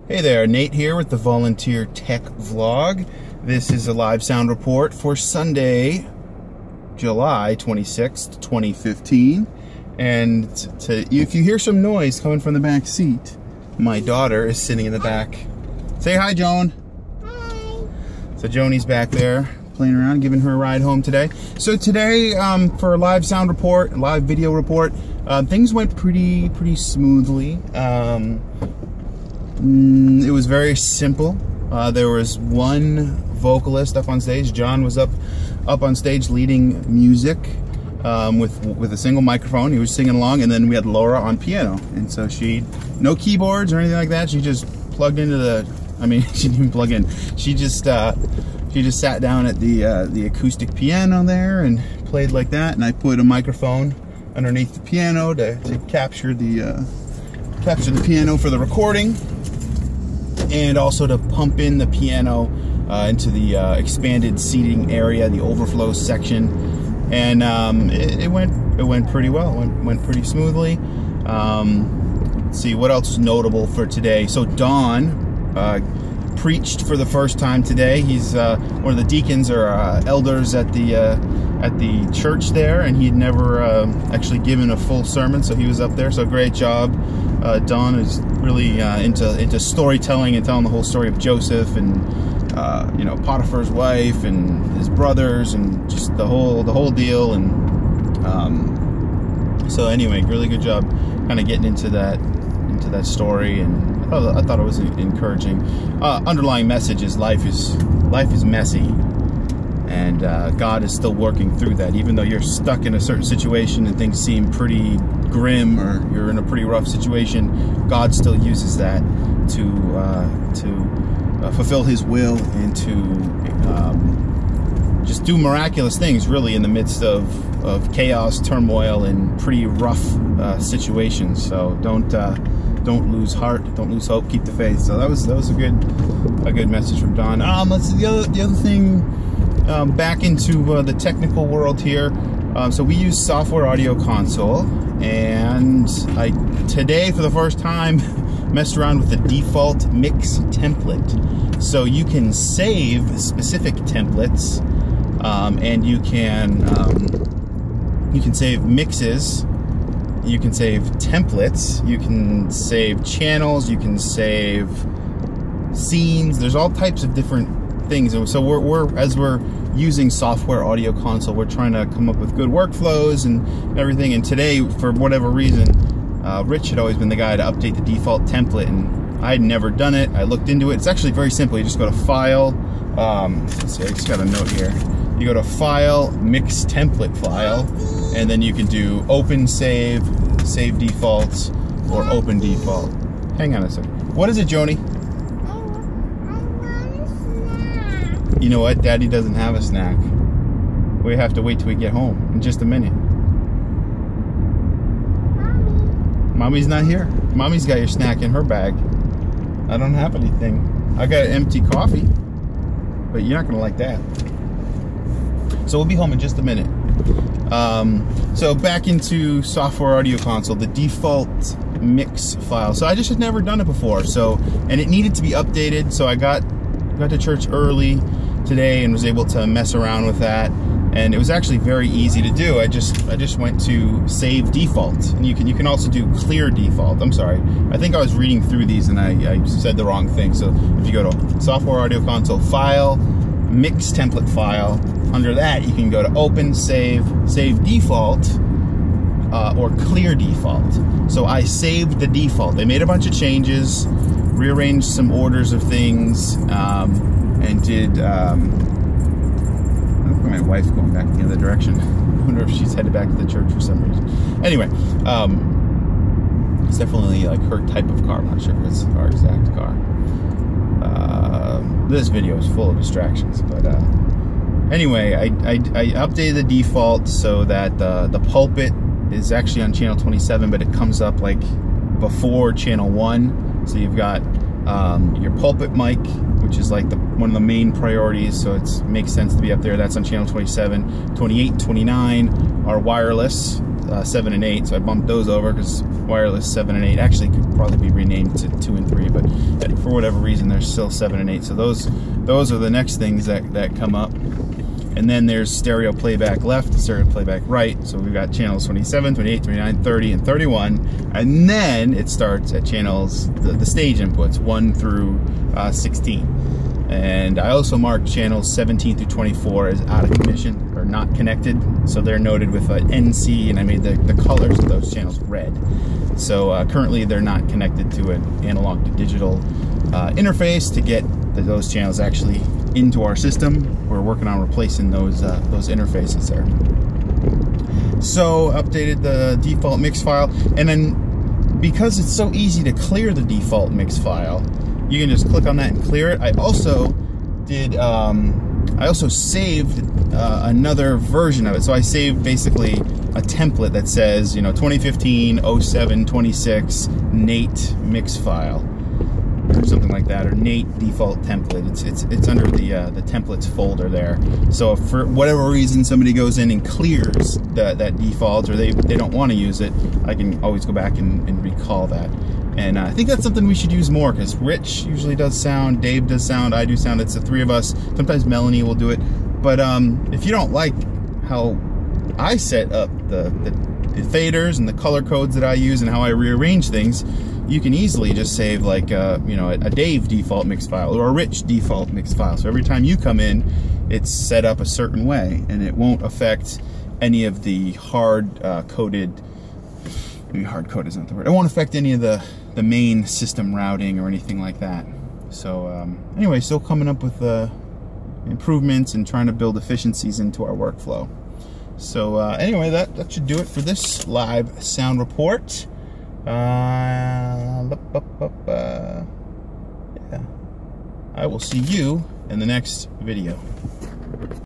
Hey there, Nate here with the Volunteer Tech Vlog. This is a live sound report for Sunday, July 26th, 2015. And if you hear some noise coming from the back seat, my daughter is sitting in the back. Say hi, Joan. Hi. So Joanie's back there playing around, giving her a ride home today. So today, for a live sound report, live video report, things went pretty smoothly. It was very simple. There was one vocalist up on stage. John was up on stage leading music with a single microphone. He was singing along, and then we had Laura on piano. And so no keyboards or anything like that. She just plugged into she didn't even plug in. She just sat down at the acoustic piano there and played like that. And I put a microphone underneath the piano to capture the piano for the recording, and also to pump in the piano into the expanded seating area, the overflow section. And it went pretty well. It went pretty smoothly. Let's see what else is notable for today. So Don preached for the first time today. He's one of the deacons or elders at the church there, and he'd never actually given a full sermon, so he was up there. So great job. Don is really into storytelling and telling the whole story of Joseph and Potiphar's wife and his brothers and just the whole deal. And so anyway, really good job kind of getting into that story, and I thought it was encouraging. Underlying message is life is messy, and God is still working through that. Even though you're stuck in a certain situation and things seem pretty grim, or you're in a pretty rough situation, God still uses that to fulfill His will and to just do miraculous things, really, in the midst of chaos, turmoil, and pretty rough situations. So don't lose heart, don't lose hope, keep the faith. So that was a good message from Don. Let's see the other thing. Back into the technical world here. So we use Software Audio Console, and I today for the first time messed around with the default mix template. So you can save specific templates, and you can save mixes, you can save templates, you can save channels, you can save scenes. There's all types of different things. And so as we're using Software Audio Console, we're trying to come up with good workflows and everything. And today, for whatever reason, Rich had always been the guy to update the default template, and I had never done it. I looked into it. It's actually very simple. You just go to File. Let's see, I just got a note here. You go to File, Mix Template File, and then you can do Open Save, Save Defaults, or Open Default. Hang on a second. What is it, Joanie? You know what? Daddy doesn't have a snack. We have to wait till we get home in just a minute. Mommy's not here. Mommy's got your snack in her bag. I don't have anything. I got an empty coffee, but you're not gonna like that. So we'll be home in just a minute. So back into Software Audio Console, the default mix file. So I just had never done it before. And it needed to be updated. So I got to church early today and was able to mess around with that, and it was actually very easy to do. I just went to Save Default, and you can also do Clear Default. I'm sorry, I think I was reading through these and I said the wrong thing. So if you go to Software Audio Console, File, Mix Template File, under that you can go to Open, Save Default, or Clear Default. So I saved the default. They made a bunch of changes, rearranged some orders of things, and did, I don't know if my wife's going back the other direction. I wonder if she's headed back to the church for some reason. Anyway, it's definitely like her type of car. I'm not sure if it's our exact car. This video is full of distractions, but anyway, I updated the default so that the pulpit is actually on channel 27, but it comes up like before channel 1. So you've got your pulpit mic, which is like one of the main priorities, so it makes sense to be up there. That's on channel 27. 28, 29 are wireless, 7 and 8, so I bumped those over because wireless 7 and 8 actually could probably be renamed to 2 and 3, but for whatever reason there's still 7 and 8. So those are the next things that come up. And then there's stereo playback left, stereo playback right. So we've got channels 27, 28, 29, 30, and 31. And then it starts at channels, the stage inputs, 1 through 16. And I also marked channels 17 through 24 as out of commission or not connected. So they're noted with an NC, and I made the colors of those channels red. So currently they're not connected to an analog to digital interface to get those channels actually into our system. We're working on replacing those interfaces there. So updated the default mix file, and then because it's so easy to clear the default mix file, you can just click on that and clear it. I also saved another version of it. So I saved basically a template that says, you know, 2015 07 26 Nate mix file, or something like that, or Nate default template. It's under the templates folder there. So if for whatever reason somebody goes in and clears that default, or they don't want to use it, I can always go back and recall that. And I think that's something we should use more, because Rich usually does sound, Dave does sound, I do sound. It's the three of us. Sometimes Melanie will do it. But if you don't like how I set up the faders and the color codes that I use and how I rearrange things, you can easily just save like you know, a Dave default mix file or a Rich default mix file. So every time you come in, it's set up a certain way, and it won't affect any of the hard-coded. Maybe hard-coded is not the word. It won't affect any of the main system routing or anything like that. So anyway, still coming up with improvements and trying to build efficiencies into our workflow. So anyway, that should do it for this live sound report. Yeah. I will see you in the next video.